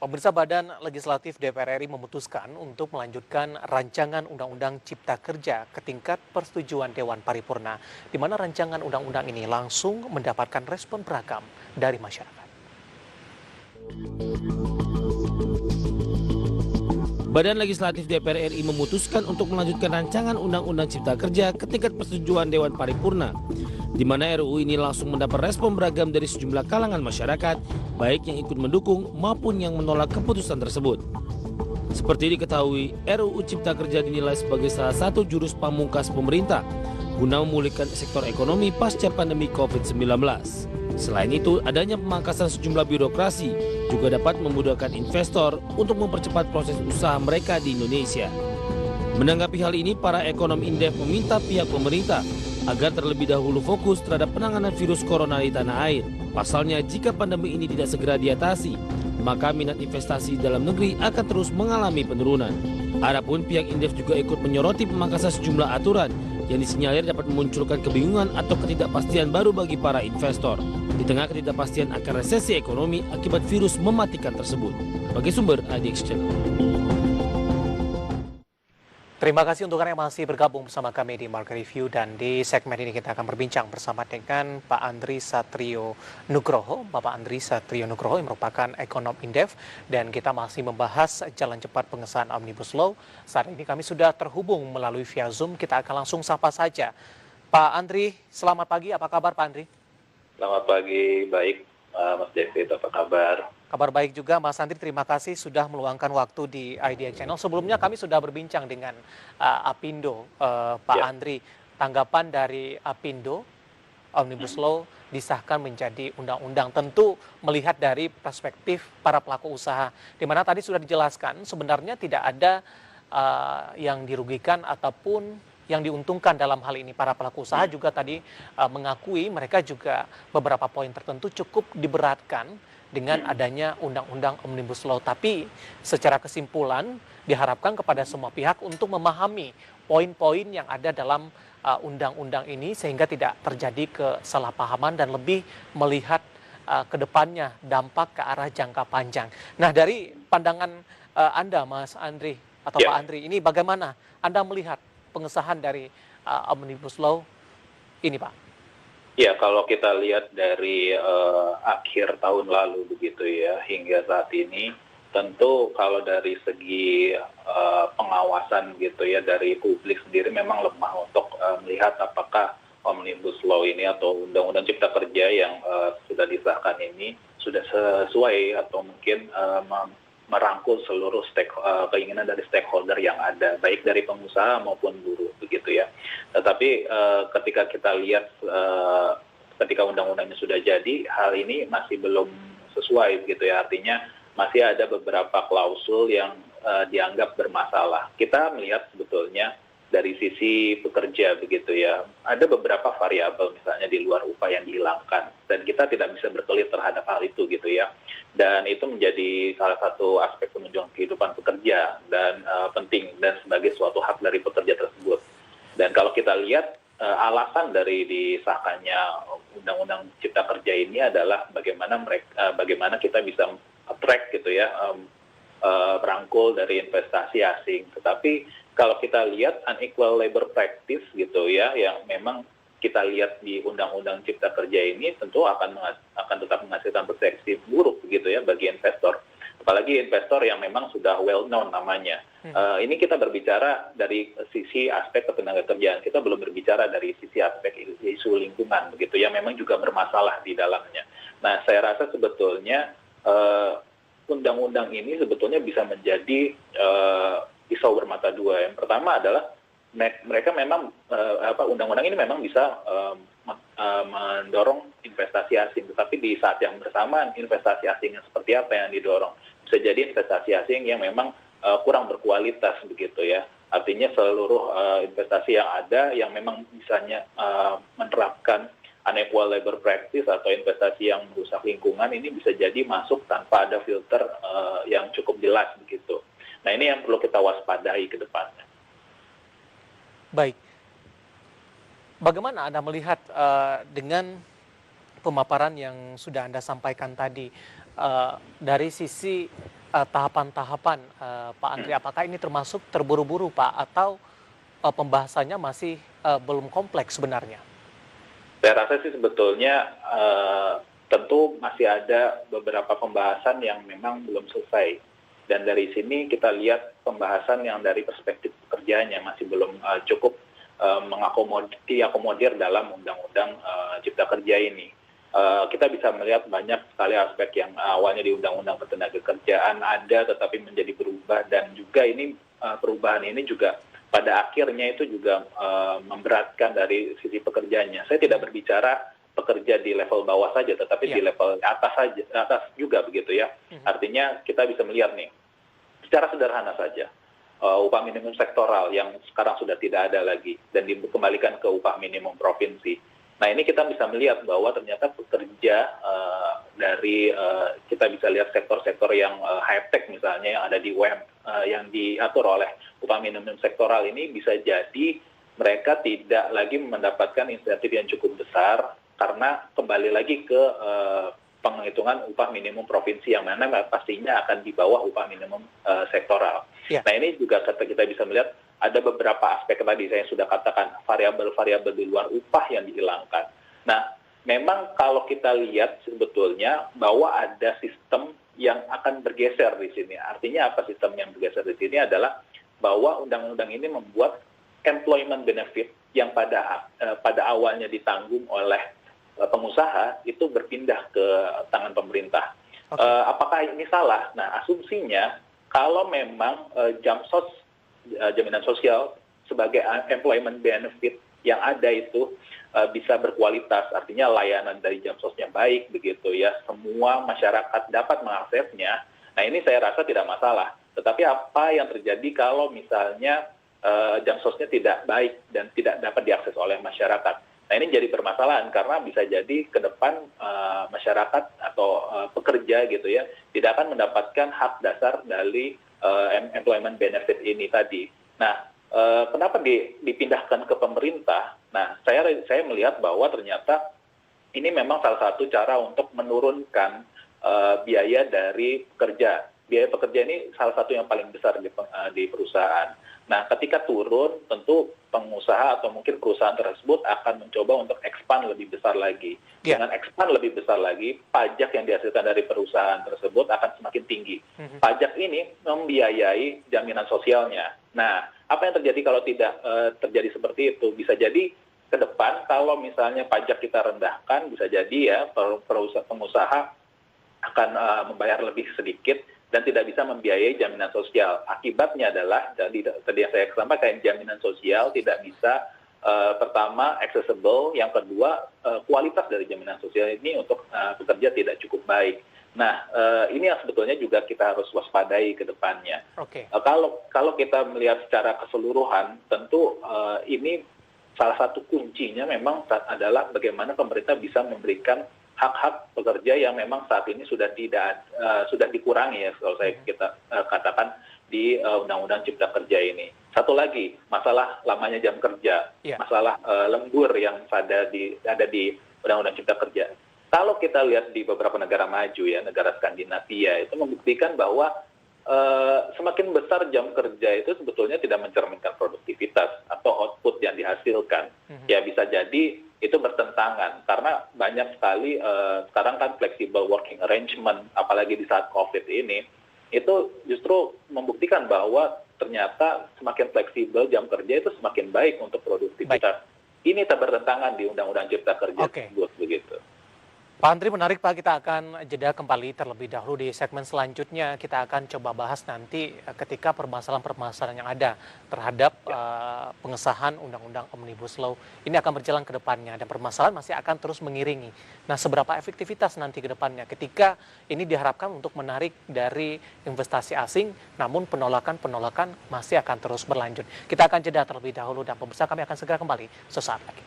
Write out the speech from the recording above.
Pemirsa Badan Legislatif DPR RI memutuskan untuk melanjutkan rancangan Undang-Undang Cipta Kerja ke tingkat persetujuan Dewan Paripurna, di mana rancangan undang-undang ini langsung mendapatkan respon beragam dari masyarakat. Badan Legislatif DPR RI memutuskan untuk melanjutkan rancangan Undang-Undang Cipta Kerja ke tingkat persetujuan Dewan Paripurna, di mana RUU ini langsung mendapat respon beragam dari sejumlah kalangan masyarakat, baik yang ikut mendukung maupun yang menolak keputusan tersebut. Seperti diketahui, RUU Cipta Kerja dinilai sebagai salah satu jurus pamungkas pemerintah guna memulihkan sektor ekonomi pasca pandemi COVID-19. Selain itu, adanya pemangkasan sejumlah birokrasi juga dapat memudahkan investor untuk mempercepat proses usaha mereka di Indonesia. Menanggapi hal ini, para ekonom Indef meminta pihak pemerintah agar terlebih dahulu fokus terhadap penanganan virus corona di tanah air. Pasalnya, jika pandemi ini tidak segera diatasi, maka minat investasi dalam negeri akan terus mengalami penurunan. Adapun pihak Indef juga ikut menyoroti pemangkasan sejumlah aturan yang disinyalir dapat memunculkan kebingungan atau ketidakpastian baru bagi para investor. Di tengah ketidakpastian akan resesi ekonomi akibat virus mematikan tersebut. Bagi sumber IDX Channel. Terima kasih untuk Anda yang masih bergabung bersama kami di Market Review, dan di segmen ini kita akan berbincang bersama dengan Pak Andri Satrio Nugroho. Bapak Andri Satrio Nugroho yang merupakan ekonom Indef, dan kita masih membahas jalan cepat pengesahan Omnibus Law. Saat ini kami sudah terhubung melalui via Zoom, kita akan langsung sapa saja. Pak Andri, selamat pagi, apa kabar Pak Andri? Selamat pagi, baik Mas David, apa kabar? Kabar baik juga Mas Andri, terima kasih sudah meluangkan waktu di Idea Channel. Sebelumnya kami sudah berbincang dengan Apindo, Pak Andri. Tanggapan dari Apindo, Omnibus Law disahkan menjadi undang-undang, tentu melihat dari perspektif para pelaku usaha, di mana tadi sudah dijelaskan sebenarnya tidak ada yang dirugikan ataupun yang diuntungkan dalam hal ini. Para pelaku usaha juga tadi mengakui mereka juga beberapa poin tertentu cukup diberatkan dengan adanya undang-undang Omnibus Law. Tapi secara kesimpulan diharapkan kepada semua pihak untuk memahami poin-poin yang ada dalam undang-undang ini sehingga tidak terjadi kesalahpahaman dan lebih melihat ke depannya dampak ke arah jangka panjang. Nah, dari pandangan Anda Mas Andri atau Pak Andri, ini bagaimana Anda melihat pengesahan dari Omnibus Law ini, Pak? Ya, kalau kita lihat dari akhir tahun lalu begitu ya, hingga saat ini, tentu kalau dari segi pengawasan gitu ya, dari publik sendiri memang lemah untuk melihat apakah Omnibus Law ini atau Undang-Undang Cipta Kerja yang sudah disahkan ini sudah sesuai atau mungkin merangkul seluruh keinginan dari stakeholder yang ada, baik dari pengusaha maupun buruh begitu ya. Tetapi ketika kita lihat ketika undang-undangnya sudah jadi, hal ini masih belum sesuai begitu ya. Artinya masih ada beberapa klausul yang dianggap bermasalah. Kita melihat sebetulnya dari sisi pekerja begitu ya, ada beberapa variabel misalnya di luar upah yang dihilangkan, dan kita tidak bisa berkelit terhadap hal itu gitu ya. Dan itu menjadi salah satu aspek penunjang kehidupan pekerja dan penting dan sebagai suatu hak dari pekerja tersebut. Dan kalau kita lihat alasan dari disahkannya Undang-Undang Cipta Kerja ini adalah bagaimana kita bisa attract gitu ya, merangkul dari investasi asing. Tetapi kalau kita lihat unequal labor practice gitu ya, yang memang kita lihat di Undang-Undang Cipta Kerja ini tentu akan tetap menghasilkan persepsi buruk begitu ya bagi investor. Apalagi investor yang memang sudah well known namanya. Ini kita berbicara dari sisi aspek ketenagakerjaan, kita belum berbicara dari sisi aspek isu lingkungan begitu ya, memang juga bermasalah di dalamnya. Nah, saya rasa sebetulnya undang-undang ini sebetulnya bisa menjadi pisau bermata dua. Yang pertama adalah mereka memang undang-undang ini memang bisa mendorong investasi asing, tetapi di saat yang bersamaan investasi asing yang seperti apa yang didorong? Bisa jadi investasi asing yang memang kurang berkualitas begitu ya. Artinya seluruh investasi yang ada yang memang misalnya menerapkan unequal labor practice atau investasi yang merusak lingkungan ini bisa jadi masuk tanpa ada filter yang cukup jelas begitu. Nah, ini yang perlu kita waspadai ke depannya. Baik. Bagaimana Anda melihat dengan pemaparan yang sudah Anda sampaikan tadi dari sisi tahapan-tahapan, Pak Andri, apakah ini termasuk terburu-buru, Pak, atau pembahasannya masih belum kompleks sebenarnya? Saya rasa sih sebetulnya tentu masih ada beberapa pembahasan yang memang belum selesai. Dan dari sini kita lihat pembahasan yang dari perspektif pekerjaannya masih belum cukup diakomodir dalam Undang-Undang Cipta Kerja ini. Kita bisa melihat banyak sekali aspek yang awalnya di Undang-Undang Ketenagakerjaan ada tetapi menjadi berubah, dan juga ini perubahan ini juga pada akhirnya itu juga memberatkan dari sisi pekerjanya. Saya tidak berbicara pekerja di level bawah saja, tetapi di level atas juga begitu ya. Artinya kita bisa melihat nih, secara sederhana saja, upah minimum sektoral yang sekarang sudah tidak ada lagi dan dikembalikan ke upah minimum provinsi. Nah, ini kita bisa melihat bahwa ternyata pekerja dari kita bisa lihat sektor-sektor yang high tech misalnya yang ada di UMR yang diatur oleh upah minimum sektoral ini, bisa jadi mereka tidak lagi mendapatkan insentif yang cukup besar karena kembali lagi ke penghitungan upah minimum provinsi yang mana pastinya akan di bawah upah minimum sektoral. Nah, ini juga kita bisa melihat ada beberapa aspek tadi saya sudah katakan, variabel-variabel di luar upah yang dihilangkan. Nah, memang kalau kita lihat sebetulnya bahwa ada sistem yang akan bergeser di sini. Artinya apa sistem yang bergeser di sini adalah bahwa undang-undang ini membuat employment benefit yang pada awalnya ditanggung oleh pengusaha itu berpindah ke tangan pemerintah. Apakah ini salah? Nah, asumsinya kalau memang jaminan sosial sebagai employment benefit yang ada itu bisa berkualitas, artinya layanan dari Jamsosnya baik begitu ya, semua masyarakat dapat mengaksesnya. Nah, ini saya rasa tidak masalah. Tetapi apa yang terjadi kalau misalnya Jamsosnya tidak baik dan tidak dapat diakses oleh masyarakat? Nah, ini jadi permasalahan karena bisa jadi ke depan masyarakat atau pekerja gitu ya tidak akan mendapatkan hak dasar dari employment benefit ini tadi. Nah, kenapa dipindahkan ke pemerintah? Nah, saya melihat bahwa ternyata ini memang salah satu cara untuk menurunkan biaya dari pekerja. Biaya pekerja ini salah satu yang paling besar di perusahaan. Nah, ketika turun, tentu pengusaha atau mungkin perusahaan tersebut akan mencoba untuk expand lebih besar lagi. Dengan expand lebih besar lagi, pajak yang dihasilkan dari perusahaan tersebut akan semakin tinggi. Pajak ini membiayai jaminan sosialnya. Nah, apa yang terjadi kalau tidak terjadi seperti itu? Bisa jadi ke depan kalau misalnya pajak kita rendahkan, bisa jadi ya pengusaha akan membayar lebih sedikit dan tidak bisa membiayai jaminan sosial. Akibatnya adalah, tadi yang saya sampaikan, jaminan sosial tidak bisa, pertama, accessible, yang kedua, kualitas dari jaminan sosial ini untuk pekerja tidak cukup baik. Nah, ini yang sebetulnya juga kita harus waspadai ke depannya. Kalau kita melihat secara keseluruhan, tentu ini salah satu kuncinya memang adalah bagaimana pemerintah bisa memberikan hak-hak pekerja yang memang saat ini sudah dikurangi ya, kalau kita katakan di Undang-Undang Cipta Kerja ini. Satu lagi, masalah lamanya jam kerja, masalah lembur yang ada di Undang-Undang Cipta Kerja. Kalau kita lihat di beberapa negara maju ya, negara Skandinavia itu membuktikan bahwa semakin besar jam kerja itu sebetulnya tidak mencerminkan produktivitas atau output yang dihasilkan. Ya bisa jadi itu bertentangan karena banyak sekali sekarang kan flexible working arrangement, apalagi di saat COVID ini, itu justru membuktikan bahwa ternyata semakin fleksibel jam kerja itu semakin baik untuk produktivitas. Ini tak bertentangan di Undang-Undang Cipta Kerja tersebut begitu. Pak Andri, menarik Pak, kita akan jeda kembali terlebih dahulu. Di segmen selanjutnya kita akan coba bahas nanti ketika permasalahan-permasalahan yang ada terhadap pengesahan Undang-Undang Omnibus Law ini akan berjalan ke depannya dan permasalahan masih akan terus mengiringi. Nah, seberapa efektivitas nanti ke depannya ketika ini diharapkan untuk menarik dari investasi asing, namun penolakan-penolakan masih akan terus berlanjut. Kita akan jeda terlebih dahulu dan pemirsa, kami akan segera kembali sesaat lagi.